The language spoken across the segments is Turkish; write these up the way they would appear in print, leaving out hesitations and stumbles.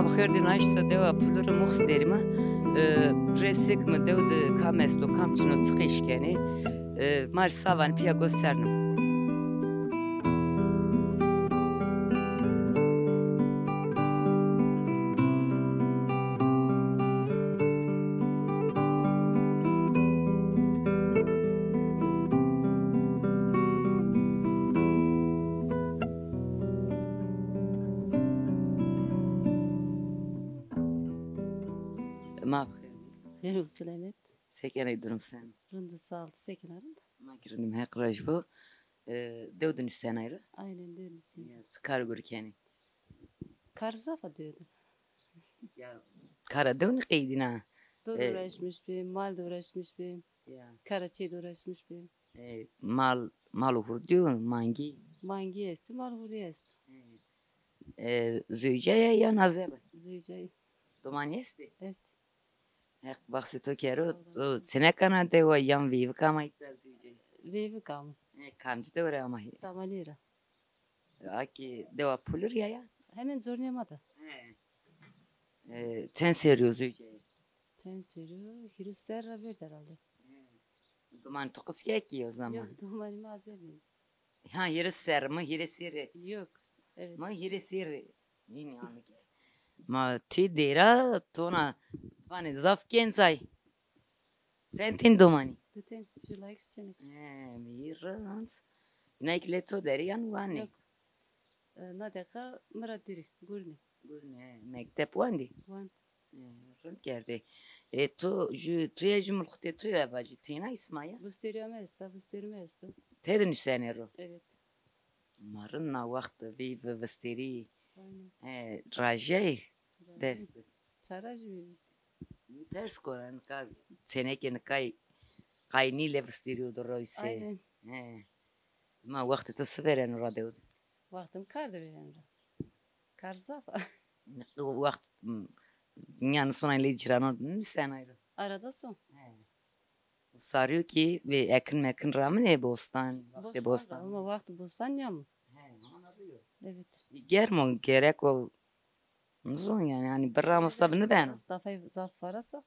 ما بخیر دی ناشتا دوا پولر مخس دریم پرسک مدو د کامسلو کامچنو تقیش کنی مار ساوان پیا gösterdim. ما بخیر. خير وسلامات. ساكن يدرم سام. رند sağlık sekinerim. ما كردم هاي قراج بو دودن في سنايرة. Aynen dönüsün. Ya kar görkeni. Karzafa diyordum. Ya kara dön qeydina. Dod uğraşmış bir, mal da uğraşmış bir. Ya Karaçay'da uğraşmış bir. mal hurdu mangi. Mangi esti, mal huri esti. Züceye ya nazebe. Zücay Doman esti. esti. Hek baksı to kero sene kana de o yan viv kama itta züceye. Vevi kam. Kamcı da oraya ama. Samalira. Aki deva pulur ya. Hemen zorlayamadı. Sen seriyor züceye. Sen sürü, hiri serra verdi herhalde. Duman tokus ki o zaman. Yok, dumanı malzeme. Ha hiri ser mi hiri siri. Yok. Evet. Ma hiri siri. Yine anlık. Ma ti dera tona tane zaf kensay. Sen tin dumani. Deten, şu like seni. Mirant. İnekle to deriyan vani. Yok. Nadeka mıradiri, gurni. Gurne mektep vandi. Van. Rınt geldi. To ju tuya jumulkte tuya bacı tina ismaya. Vıstırıma esta, vıstırıma esta. Tedin üsenero. Evet. Marın na vakti viv vestiri. Aynen. Rajay. Dest. Saraj mı? Pers koran ka seneken kay ni le vestiriyo do royse. Aynen. Ma vakti to sveren radyo. Vaktim kardı benim de. Karzafa. Vakt yani sonra ile icranı sen ayrı. Arada son. Sarıyor ki ve yakın rağmen bostan. Vakti bostan. Ama vakti bostan ya mı? Evet. Germo gerek o. Zon yani bir ramusla bunu ben. Mustafa zaf varasa.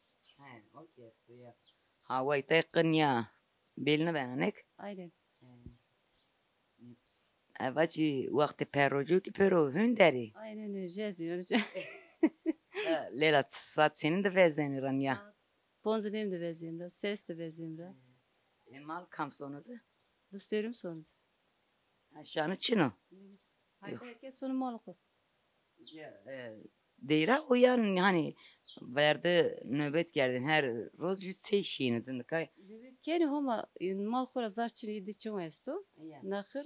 Okey ya. Havayı tekın ya. Belini beğenek. Aynen. Avacı vakti perocu ki pero hünderi. Aynen öyle yazıyor. Lela saat senin de vezeniran ya. Bonzulem de vezimre, ses de vezimre. Mal kamsonuzu. Vıstırım sonuzu. Aşağını çino. Hayır herkes sonu malıkı. Deyra o yani verdi nöbet geldin her roz jütse şeyini dindik. Keni homa mal kora zarçını yedi çom esto. Nakır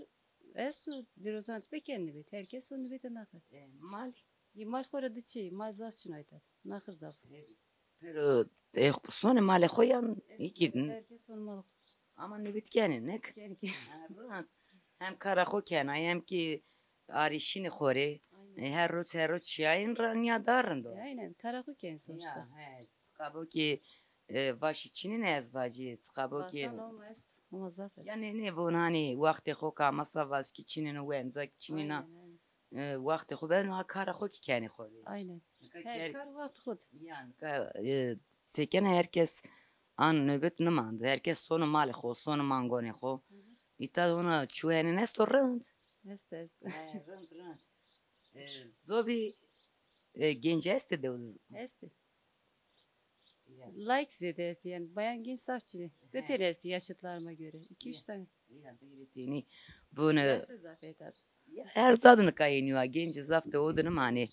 esto dirozant bekenni bit. Herkes onu bit nakır. Mal. Mal kora diçi mal zarçını aytar. Nakır zaf. Pero sonra male koyan ikirdin. Herkes onu malıkı. Ama nöbet geldin ne? Hem karakol ken hem ki arişini khore. Her roz çayın ranya darında. Aynen karakol ken sonuçta. Skabo ki vaş içinin ezbacı. Skabo ki. Ama zaf. Yani ne bu hani vakti xoka masa vaz ki çinin wenza çinina. Vakti xo ben ha karakol ki keni khore. Aynen. Her kar vakti xod. Yani seken herkes an nöbet numandı. Herkes sonu mali xo sonu mangone xo. İta ona çueni nesto rınd. Este. Rınd. Zobi genç este de Este. Like zede este yani bayan genç safçını. Deteresi yaşıtlarıma göre. 2-3 tane. Yani bunu Yaşlı zafiyet abi. her zadını kayınıyor. Genç zafte odunu mani.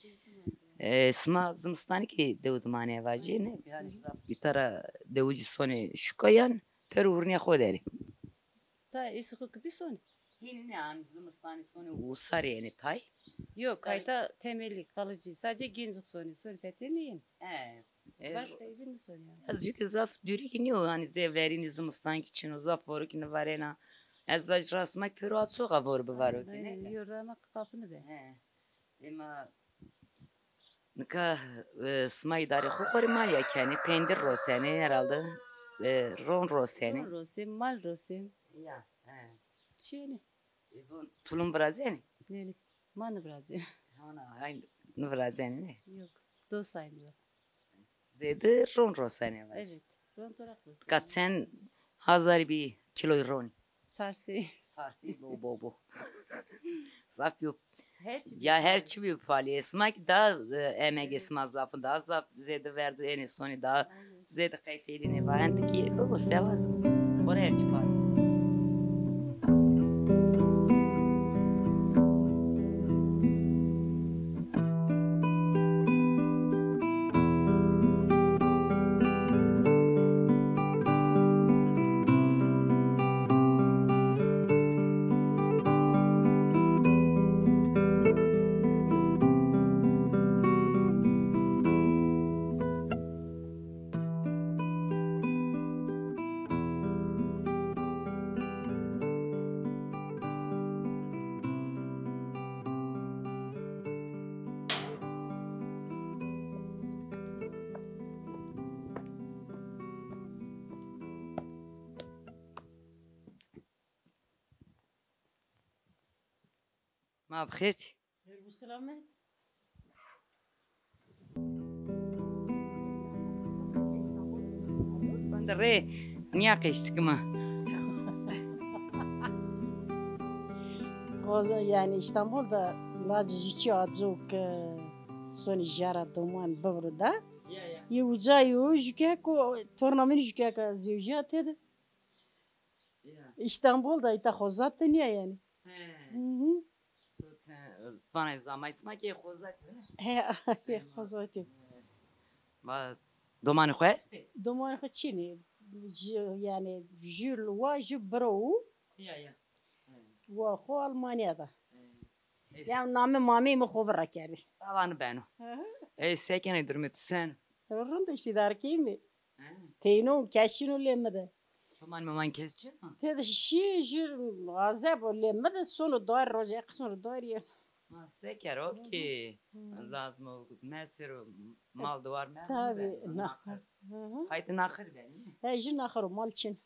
Sma zımstani ki devdu mani vacı ne? Yani zaf bir tara devuci sonu şu kayan peru urniya koderi. Ta isuku bir son. Yine ne an zımstani sonu usar yani tay. Yok kayta temelli kalıcı. Sadece gençlik sonu. Sonu fethini yiyin. Başka evini sonu yani. Az yük zaf dürü ki ne o hani zevlerini zımstan için o zaf voru ki ne var ena. Az vaj rasmak peru at soğa voru bu var o ki ne? Aynen yorama kapını be. Ama nika sma idare khori mal ya kani pendir rosene herhalde ron rosene. Ron rosim, mal rosim. Ya. Çiğne. Bu tulum brazeni. Ne? Manı Brazil. Ona aynı brazeni ne? Yok. dost saymıyor. Zede ron sene var. Evet. Rontoraklı. Kat sen hazar bir kilo ron. Sarsı. Sarsi bo. Zaf yok. Her şey. Ya her çivi fali esmak daha emek esmaz zafı daha zaf zede verdi en sonu daha zede keyfeli var. Ente ki bu sevaz. Oraya her çivi. ما بخيرتي غير بسلامة. بندري نياقيش كما يعني İstanbul'da lazı jiçi azuk son jara doman bavruda. Yuzayu jukeko tornamen jukeka ziyujat ed. İstanbul'da ita xozat niye yani. Tvana zaman ismak ye xozat. He xozat. Ma doman xoeste? Doman xçini yani jül wa jbro Ya. wa xo Almanya'da. Yani namı mami mi xobra keri. Tavanı beno. Sekene durmet sen. Rında işte darki mi? Teyno keşino lemede. Maman kesçi mi? Tede şi jür azab lemede sonu dar roja sonu dar ya. Ma seker o ki lazım o mesir mal duvar mı? Tabii. Haydi nakır beni. He jün nakır malçin.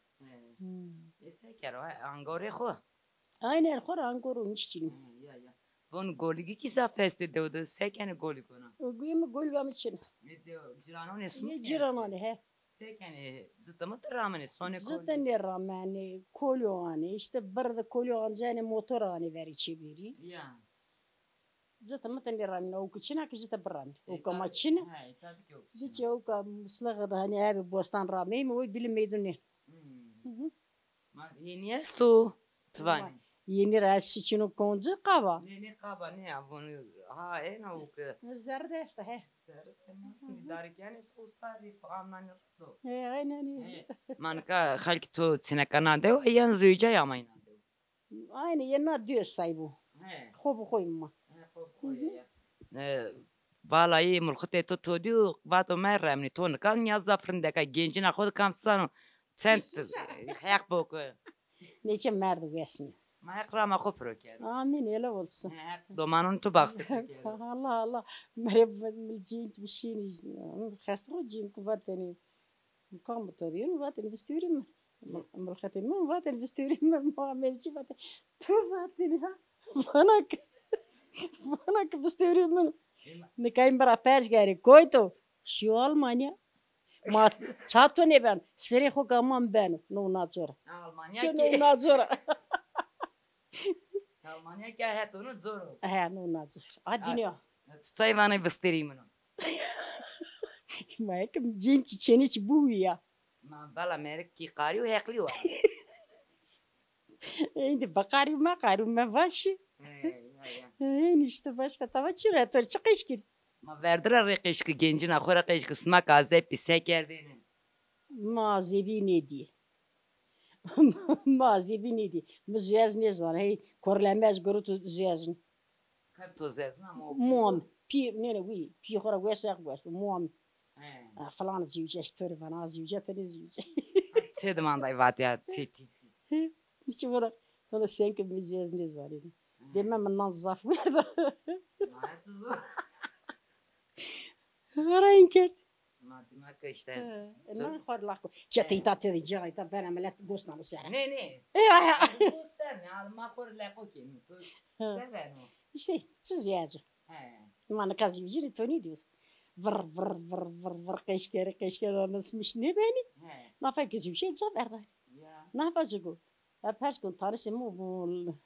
Seker o angore xo. Aynen xor angorun içtin. Ya. Von goligi ki safeste devdu sekene goligona. O güyüm golgam için. Ne diyor? Ciranon ismi. Ye ciranane he. Sekene zıtımı tramene sone Zaten ne ramani kolyoani işte barda kolyoan jani motorani veri çibiri. Ya. Zaten meten ne ramani o kıçına ki zaten brami. O kamaçına. He tabii ki yok. Ziçe o ka muslaga da hani abi bostan rami mi o bilim meydunu. Ma iniyesto tvani. Yeni rasi için o koncu kava. Ne kaba ne ya bunu ha en o ki. Zerdeste he. Darken usari amnan do. He aynen. Man ka halk to sinekana de o yan züce yamayna de. Aynı yerine diyor saybu. He. Xobu koyma. Vallahi mulkhte to diyor bato merremni ton kan ya zafrinde ka gencina khod kamsano sen hayak bok. Neçe merdu vesni. Ma yakrama khopro ker. Amin öyle olsun. Domanun tu baksı. Allah Allah. Merhaba milcint bir şeyin xastro cin kuvateni. Kam motorin vaten vestürim. Mulkhatin men vaten vestürim muamelci vaten. Tu vaten ha. Bana vestürim. Ne kayın bara pers gari koyto. Şu Almanya. Ma sato ne ben. Sere ho gamam ben. No nazora. Almanya No ki. nazora. Almanya ki het onu zor. He no nazora. Adinio. Sayvanı vestirim onu. Ma ek cin çiçeni bu ya. Ma bala merek ki qariu hekli wa. Şimdi bakarım başı. İşte başka tava çüretör çıkışkın. Ma verdiler reqişki gencin axora qişki smak azep seker beni. Mazebi ne diye. Mazebi ne diye. Müziyaz ne zaman? Hey korlemez grutu ziyazın. Kap to zezna mo. Muam. Pi ne oui. Pi xora wesak wes. Muam. Falan ziyuce störü falan ziyuce tane ziyuce. Çe demanday vat ya titi. Hiç bana bana sen ki müziyaz ne zaman? Demem nazaf verdi. Arayın kert. Matematik işte. Ne xorlak. Çatı tatı diyeceğim. Ta ben amelet gosna bu sen. Ne? Bu sen ne alma xor laqo ki. Seven o. İşte çiz yazı. He. Mana kazı yüzünü toni diyor. vır vır vır vır vır keşke anasmış ne beni. He. Ne yapacak bir şey zor verdi. Ya. Ne yapacak o? Hep her gün tanesi bu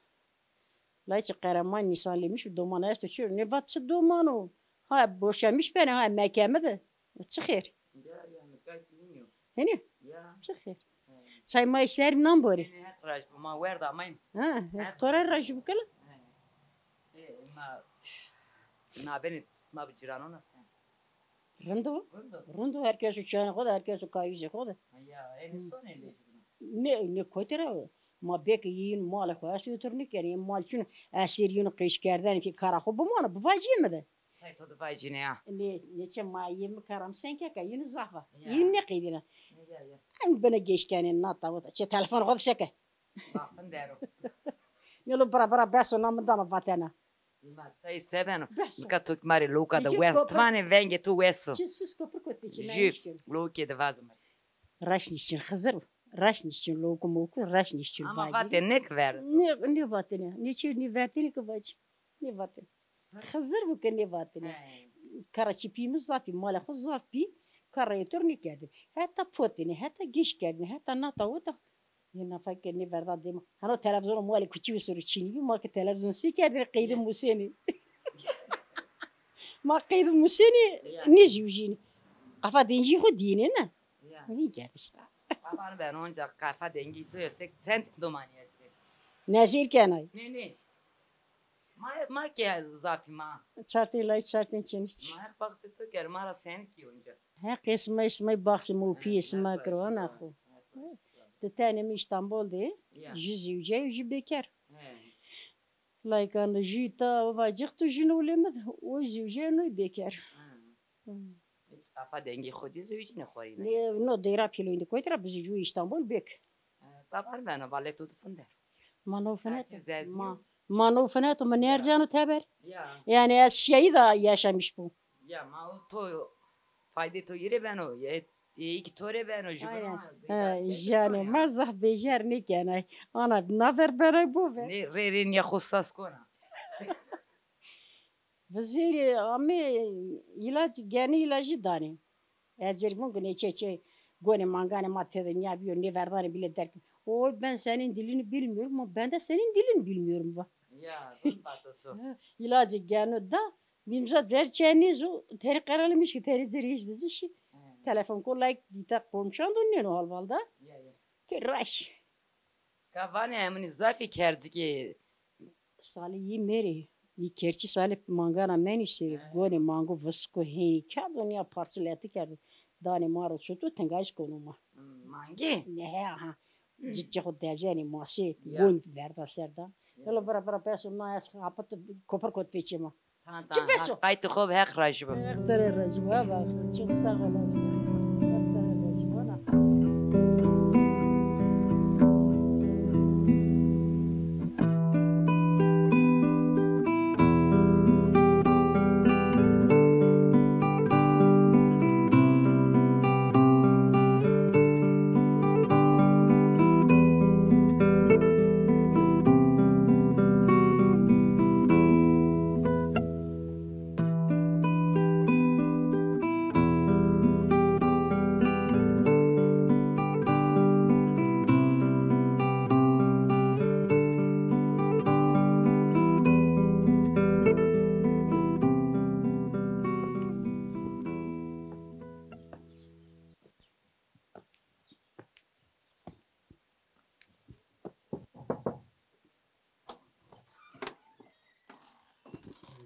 Layçı Karaman Nisanlıymış domana işte çür ne vatsı doman o. Ha boşamış beni ha mekemede. Çıkır. Ya gayet bilmiyorum. Hani? Ya. Çıkır. Çay may serim nan bori. Ne hakraş bu ma verda amayım. Ha, torar rajı bu kala. Ma beni ma bir cirano nasıl? Rındı. Rındo. Rındı herkes uçağına koda herkes kayıcı koda. Ya en son ele. Ne koytera o. Ma bek yiyin mal koyas götürnük yani mal çünkü esir yunu kış gerden ki karahu bu mana bu vacil mi de? Say to da vay ya. Ne çe ma yemi karam sen kaka yunu zafa. Ya. Yin ne kıydına. Ya. Hem bana geçkenin nata o. Çe telefon kodu şeke. Bakın dero. Yolu bara beso namında mı vatana. Ma say seveno. Beso. Nunca tok mari louca da Dice West. copra- Tvane venge tu Westo. Çe sus kopur kot biçi Jip. Louke de vazım. Raşnişçin hazır. Raşnişçin loku moku raşnişçin Ama vacil. vate nek ver. Ne vatana? Ne çe ne vertini ki vacil. Ne vatana? Hazır bu ki ne vatana? Karaçipimiz zafi mala xo zafi karayetör ne geldi. Hatta potini, hatta geç geldi, hatta nata o da. Yine fakir ne verdi deme. Hani televizyonu mali küçüğü soru çini bir marka televizyon sikerdi kaydı museni. Ma kaydı museni ne züjini. Kafa denci ho dini ne? Ya. Ne geldi işte. Aman ben onca kafa dengi tuyorsek sen domani este. Nezir kenay. Ne? Ma ke zafi ma. Çartıyla çartın çeniç. Ma her baksı to ger mara sen ki onca. Ha kısmı baksı mu piyesma kırvana xo. Tetenim İstanbul'da. Ya. Yüzü bekar. He. Laykan jita vacık tu junu ulemed o jujenu bekar. Kafa dengi khodi züji ne khori ne. Ne no dera pilo indi koytra bizi ju İstanbul bek. Tabar ben valle tu funder. Manofenet. Herkes Manofenet o manerjanu taber. Ya. Yani şeyi da yaşamış bu. Ya ma o to fayda to yere ben o. İyi ki tore ben o Aynen. jubra. Yani mazah becer ne kenay. Ana naber bana bu be. Ne rerin ya khussas kona. Vaziri ama gene ilacı dani. Ezer bunun ne çeçe gone mangane maddede ne yapıyor ne verdane bile der ki. O ben senin dilini bilmiyorum ama ben de senin dilini bilmiyorum va. Ya bun batoto. İlacı gene da bimza zerçeniz o teri karalamış ki teri zeri işdizi şi. Telefon kolay dita komşan dönüyor o halvalda. Ya. Ki raş. Kavane emni zafi kerdi ki. Sali yi meri. Yi kerçi sali mangana menişi gone mango vısko he. Kadın parseleti kerdi. Dani maro çutu tengaş konuma. Mangi. Ne ha. Ciddi o dezeni masi Ya. gund verda serda. Yolo bara peso na es apat kopar kot veçima. Tamam. Çıkıyorsun. Kayıt khob hek rajbu. Ektare rajma bak. Çok sağ olasın. Ektare rajma na.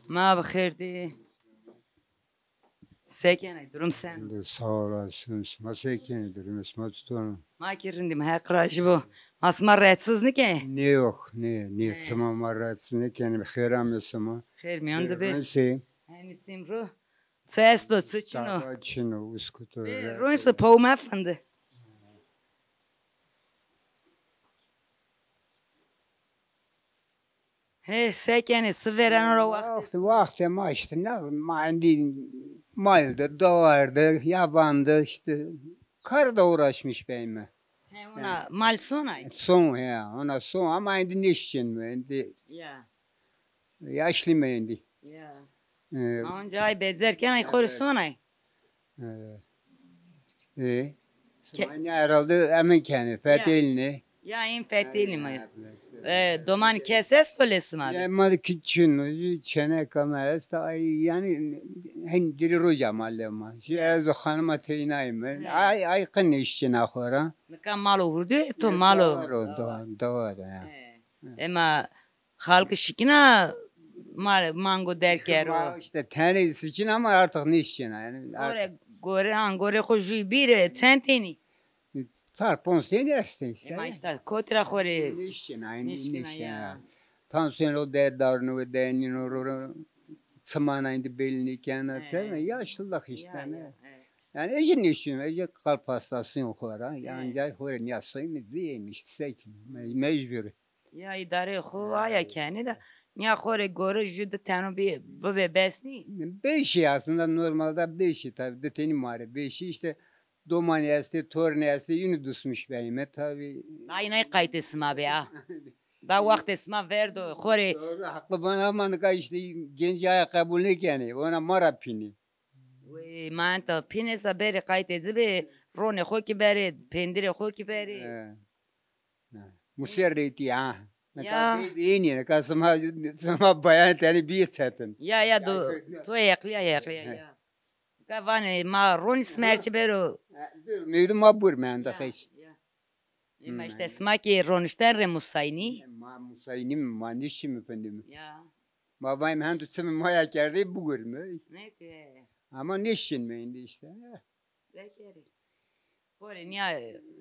Ma bخيردی. Sekene durum sen. Sağ olasın. Masayken durum tutanım. Ma kirindim hek rajbu. Asma rahatsız ne ki? Ne yok ne sama maratsın ne kendi xeram sama. Khair mi onda be. Neyse. Hani simru. Sesto çuçino. Çino uskutu. Ruins pau efendi. He sekene sıveren ora Vakti ama işte ne mandi maldı, doğardı, yabandı işte. Karda uğraşmış benimle. He ona mal sonay. Son ya ona son ama indi ne için mi? Indi Ya. yaşlı mı indi? Ya. Ma önce ay bezerken ay koru sonay. Sımanya herhalde emin kendi Fethiye'li. Ya in fethilim ay. Doman keses tolesi ma. Ama küçüğün çene kamerası da yani hendiri roja malema. Şu hanıma teyinayım. Ay kın işçine khora. Nika malo hurdu to malo. Doğru ya. Ama halkı şikina mango derker o. İşte tenisi için ama artık ne işçine yani. Gore koju bir centeni. Tarpon seni işte. Ama işte kotra khore. Ne işçine aynı ne Nişkina işçine. ya. Tansiyon o değerlerini ve değerini Tımana indi belini kenarı. Yaşlılık işte ne. Yani ecin işin, ecin kalp hastası yok ara. Yani cay hore niye soyum diyeymiş, sekim, mecbur. Ya idare xo aya kendi de. Ya khore gore juda tano bir bebe besni. Beşi aslında normalde beşi tabi de tenim var. Beşi işte domaniyası, torniyası yünü düşmüş benime tabi. Ay nay kayıt esma be ya. Da vakt esma verdo khore. Doğru, haklı bana ama işte genç ayakkabı ne yani, ona mara pini. Ve manta pinesa beri kayıt ezbe rone xo ki beri pendire xo ki beri. Musirreti ha. Ne Ya. kadar iyi ne kadar sama bayan tane bir setin. Ya do to yakliya ya. Ka vane ma ron smerç bero. Neydi mabur mende hiç. Ma işte smaki ronişten re musayni. Ma musaynim ma nişim efendim. Ya. Ma bayım hem tutsam maya kerdi bugur mu? Ne ki? Ama nişin mi indi işte. Zekeri. Kore niya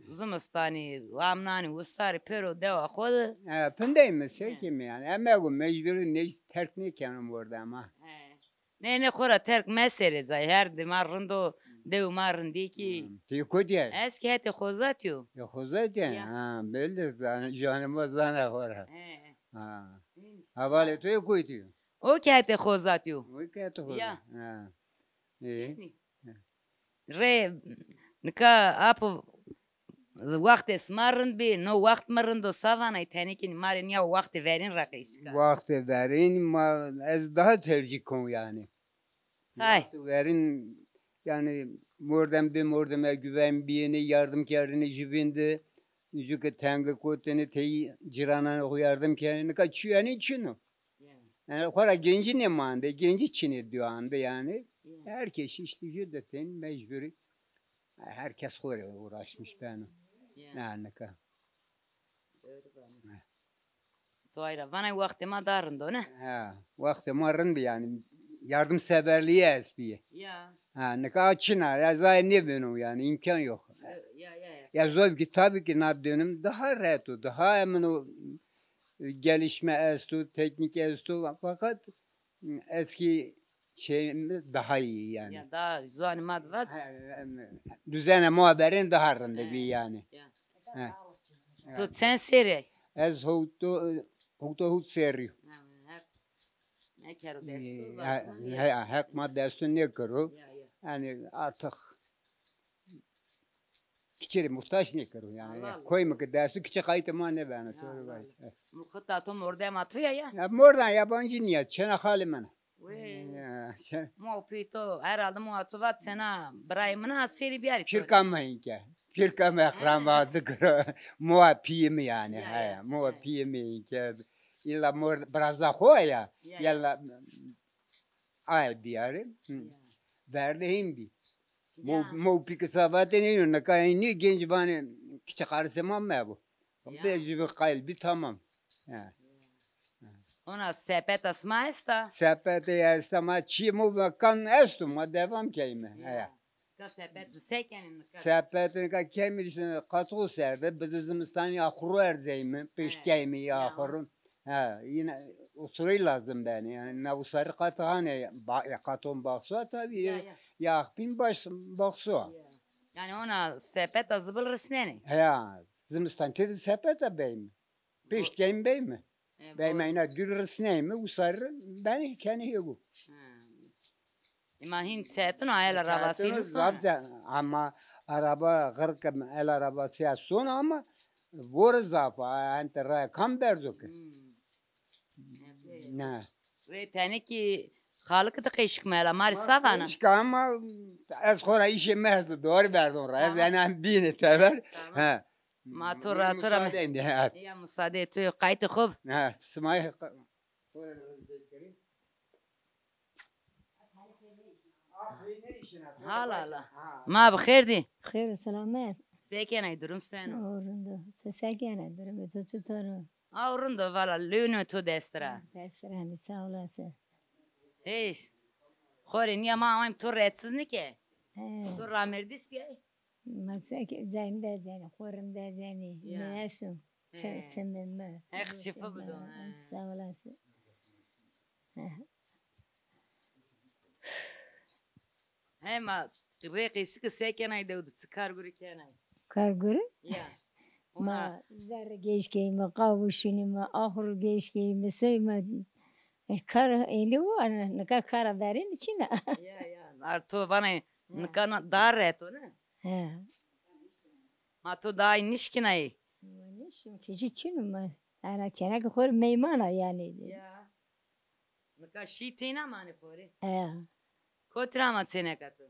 zımastani amnani usari pero deva khoda. Pındayım mı sekim yani. Ama mecburi ne terk ne kanım orada ama. Ne khora terk mesere zay her de marrando dev marrandi ki. Tiko diye. Eski hete khozatyo. Ya hozat yani. Ha belli zaten canıma zana hora. Ha. Havale toyu koydu. O ki hete khozatyo. O ki to Ya. Ha. İyi. Re nika apo vakt esmarın bi no vakt marrando savana tenikin marin ya vakt verin rakis. Vakti verin ma az daha tercih kon yani. Say. Vakti verin yani mordem güven biyene yardımkarını cibinde yüzük tenge koteni teyi cirana o yardım kendini kaçıyor yani için o. Yani kora genci ne mande genci için diyor anda yani. Herkes işte yüzdeten mecburi. Herkes oraya uğraşmış benim. Yani ka. Toyra bana vakti ma darında ne? Ha, vakti marın bir yani yardımseverliği esbiye. Ya. Ha, ne kadar çına ya zaten ne benim yani imkan yok. Ya. Ya zor ki tabii ki nad dönüm daha rahat o, daha emin o gelişme estu, teknik estu fakat eski şeyimiz daha iyi yani. Ya da zani madvat. Düzene muhaberin daha rende bir yani. Tu sen sere. Ez hukto seriyo. Ne kero destu. Hak maddesi ne kuru? Yani artık kiçeri muhtaç ne kuru yani. Koymak dersi küçük kayıt ama ne ben. Mukhta tom orada matria ya. Ya oradan yabancı niye? Çene halimene. Mo pito herhalde muhatsuvat sena Brahim'ına seri bir yer. Pirkamayın ki. Pirkam ekrama zikra. Muha piyemi yani. Muha piyemi ki. İlla biraz da koya. Yalla ay bir verdi hindi. Mo piki sabateni ne kayni genç bana küçük arsamam mı bu? Bir kalbi tamam. Ona sepet asma esta. Sepet esta ma çi mu kan estu ma devam kelime. Ka sepet sekenin. Sepet ka kemirsin katı serde bizimizden ya kuru erzeymi peşkeymi ya kurun. Yine usulü lazım beni yani ne usarı katı hani katon baksa tabii ya bin baş baksa. Yani ona sepet azıbıl resneni. Ya zimistan tedi sepet beymi. Peşkeymi beymi. Beymeğine dürürüs neymi usarı ben kendi yok. İma hin setun ayel arabasıyla sonra. Ama araba gırk el arabası sonra ama vur zafa antere kam berduk. Ne? Ve tane ki Xalık da qeşik mela mari savana. İşte ama az sonra işe mezdu doğru verdi oraya. Yani bini teber. Ha. Ma tora tora. Müsaade indi. Ha. Ya müsaade et. Qayt خوب. Ha. Smay. Hala hala. Ma bxir di. خير وسلامات Sekene durum sen. أورندو تساكينا درم تتوتورو Avrunda vala lüno tu destra. تسراني ساولاسة Eis. Xore niye ma am tu retsiz ne ki? Tu ramerdis ki. مساك زين دا زين خورم دا زيني يا. ماشو تمن ما Ex şifa budu. ساولاسة Hema reqisi ki sekene de çıkar guri kenay. كارغوري Ya. ما زر جيش كي ما قاوشني ما آخر جيش كي مسوي ما كار إني وانا نكا كار دارين تشينا Ya. Arto bana nkana dar eto ne? ها Ma tu da inişkinay. مانيش كيجي تشينو ما أنا تشينك خور ميمانا يعني Ya. Nka şitina mani fori. ها Kotrama seneka tu.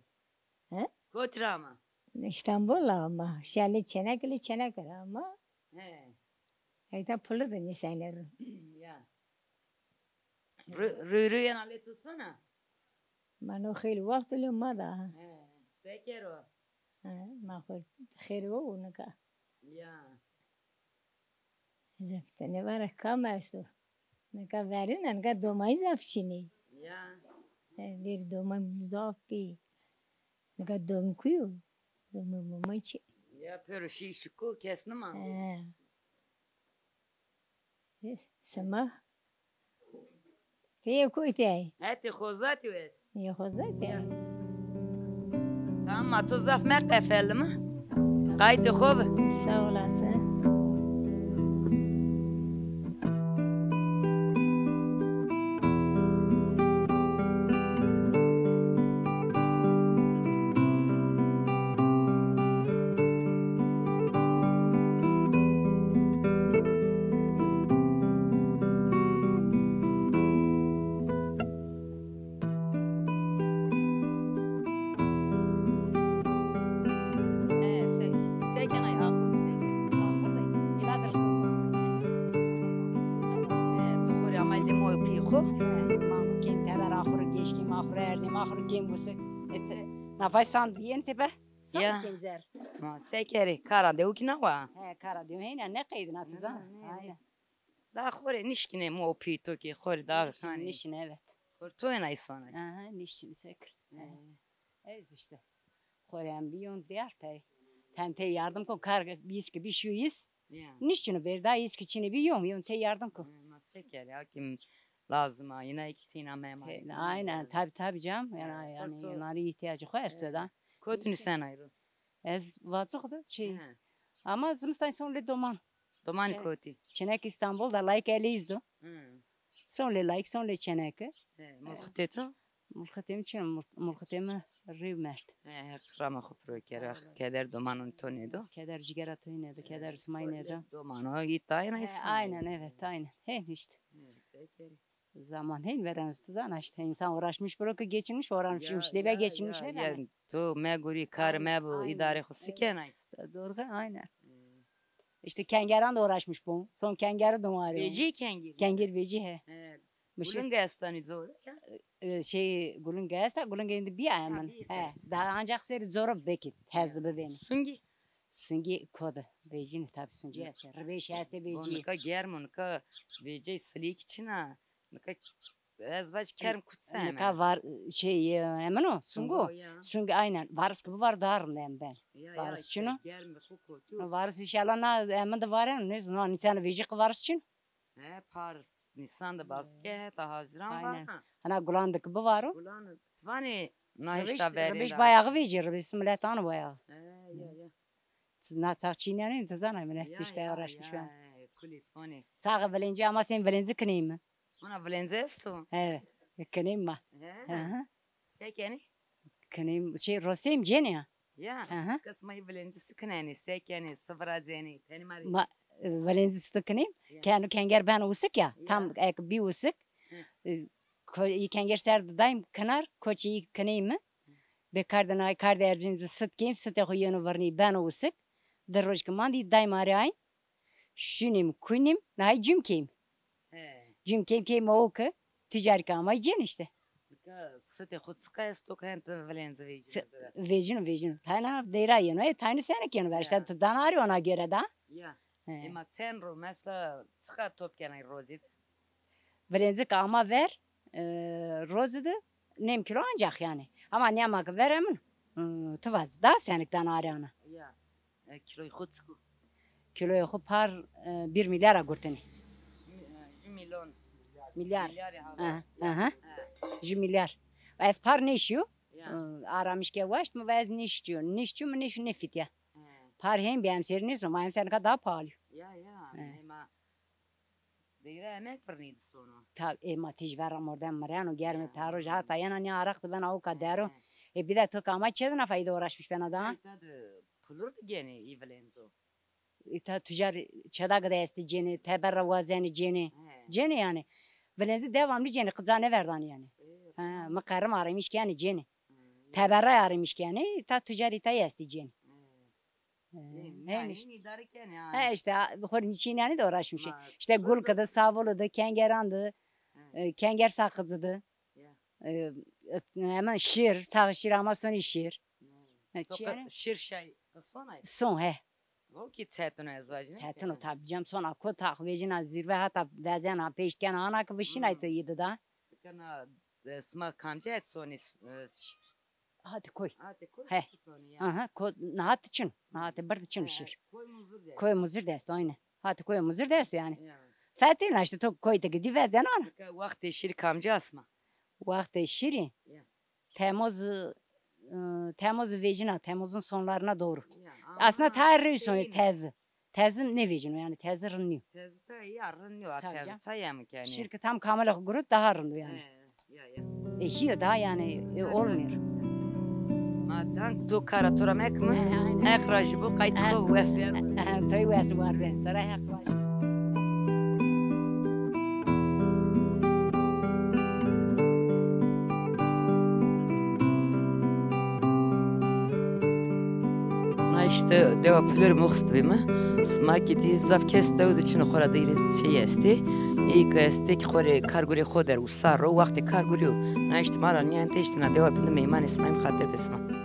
He? Kotrama. İstanbul ama şali çenekli çenekli ama He. ayda pulu da nisanır. Ya. Rüyüyen ale tutsana. Mano خیلی وقت لی مادا He. Sekero. ما خود خیلی و نکا Ya. زفتنی باره کام است نکا وری نکا دومای زفشینی Ya. دیر دومای زافی نکا دوم کیو دوم مامای چی Ya pero şişku kesni ma. سما تیه کوی تیه Heti khozati wes. یه خوزه تیه Tamam ma tu zaf me qefel mi? Qayt خوب. سا olasın. Seken ay ahur tu khori amal mo pi kho. Kim kadar ahır geçkim ahır erzim ahır kim bu se. Nafaysan diyen tepe. Ya. Sen kimzer. Ma sekeri kara de ukina wa. He kara diyor heyna ne kaydın atızan. Aynen. Da khori nişkine mo pi to ki khori da khani. Nişin evet. Khor to ena isona. Aha nişin sekir. Ez işte. Koreyan bir yon diğer tay. Tente yardım ko karga biz ki bir şuyuz. Ya. Nişini bir daha iz kiçini bir yon te yardım ko. Ma sekeri hakim lazım ha yine iki tina mema. Aynen tabi canım. Yani Korto- onlara ihtiyacı koyarsa da. Kotunu sen ayro. Ez vazıqdı şey. Ama zımstan sonra doman. Doman Şey- koti. Çenek İstanbul'da like elizdo. Hı. Sonra like sonra çenek. Mulxtetu. Mulxatem için mulxatem rivmert. Krama khopro kera keder domanun tonedo. Keder cigara toynadı, keder smaynadı. Domano itayna isona. Aynen evet aynen. Hen işte. Sekeri. Zaman hen veren tuzan işte insan uğraşmış bırakı geçirmiş uğraşmış diye geçirmiş ya, he ya, tu me guri kar me bu Aynen. idare khusiken ay. Doğru aynen. İşte kengeran da uğraşmış bu. Son kengeri domarıyor. Beji kengi. Kengir beci he. Mışır Bulun gastani zor. şey gulun gelse gulun geldi bir ayman. bir He. Daha ancak seri zor bekit tezbi beni. Sungi. Sungi kodu. Bejini tabi sungi ese. Rbeş ese beji. Nika germon ka beji slik içina. Nika ezvaç kerm kutsa hemen. Nika var şey hemen o sungu. Sungi aynen. Varız gibi var darım ben. Varız çino. Germe kukutu. Varız inşallah na hemen de var ya. Ne zaman insan veji varız çin. He Paris. Nisan'da baske ta Haziran var. Aynen. ha. Ana gulandık bu var o. Ulan tvani nahişta verin. Rbeş bayağı veji. Rbeş milletanı bayağı. Ya. Siz na çağçinen intizan hemen işte uğraşmış ben. Kuli soni. Sağı velince ama sen velinzi kınayım mı? Ona vlenzesto. Evet. Kınayım mı? He. Sekeni. Kınayım şey Rosim cene ya. Ya. Aha. Kısmayı vlenzisi kınani. Sekeni. Sıvrazeni. Teni mari. Ma velinzi kınayım. Kendi kenger ben usuk ya. Tam ek bir usuk. İkenger serdi daim kınar koçi kınayım mı? Bekardan ay karda erzin sıt kim sıt koyunu varni ben o sık. Deroj kımandi daim arayın. Şunim kunim nay cümkeyim. Cümkeyim o ki ticari kamay cin işte. Sıtı kutska stok hent valenze Vejin. Tayna deyra yenu. Tayna senek yenu ver. İşte danari ona göre da. Ya. Ama sen ro mesela sıka top kenay rozit. Valenze kama ver. Rozide nem kilo ancak yani. Ama ne amak veremin. Tıvaz da senek danari ona. Ya. Kiloy kutsku. Kiloyu par 1 milyara gurteni. 1 milyon. Milyar. Milyar Aha. 1 milyar. Ve ez par ne işiyor? Aramış ki vaşt mı ve ez ne işiyor? Ne işiyor mu ne işiyor nefit ya? Par hem bir emseri ne sonra? Hem sen kadar daha pahalı. Ya. Ama deyra emek verniydi sonu. Tabi ema tijveram oradan marano germe paroj hatta yana ne araktı ben o kadar. Bir de Türk ama çedine fayda uğraşmış ben adam. Tadı pulurdu gene İvalenzo. İta tüccar çedağı da esti ceni, teberra vazeni ceni. Ceni yani. Valenzi devamlı ceni kızane verdan yani. Makarım aramış yani ceni. Teberra aramış yani ta tüccar ita esti ceni. Yani idare gene ya. İşte horin için yani de uğraşmış. İşte Gulka'da, Savulu'da, Kengeran'dı, Kenger Sakızı'dı. Hemen şiir, sağ şiir ama son şiir. Şir şey sonra. Son he. O ki çetin ezvacı. Çetin o tabi canım son akı takvecina zirve hatta vezen ha peşken ana akı vişinaydı yedi da. Kana sma kamca et soni. Hadi koy. Hadi koy. He. Soni ya. Aha nahat için. Nahat bird için şiir. Koy muzur de. Koy muzur dersi aynı. Hadi koy muzur dersi yani. Fatih'le işte tok koy da gidi vezen ana. Vakti şir kamca asma. Vakti şirin. Temmuz vecina, Temmuz'un sonlarına doğru. Aslında tarih sonu tezi. Tezim ne vecina yani tezi rınıyor. Tezi de yarınıyor. Tezi sayamı yani. Şirket tam kamala gurut daha rınıyor yani. Hiyo daha yani olmuyor. Tank tu kara turamek mi? Ek rajı bu kayıt bu vesver. Toy vesi var ben. Tara hak var. İşte deva pulur muxt bimi. Smakiti zavkes davud için xora deyri şey esti. İlk esti ki xore karguri xoder usar o vakti karguri. Na işte mara niyan te işte na deva bindim meyman ismaim xatir besma.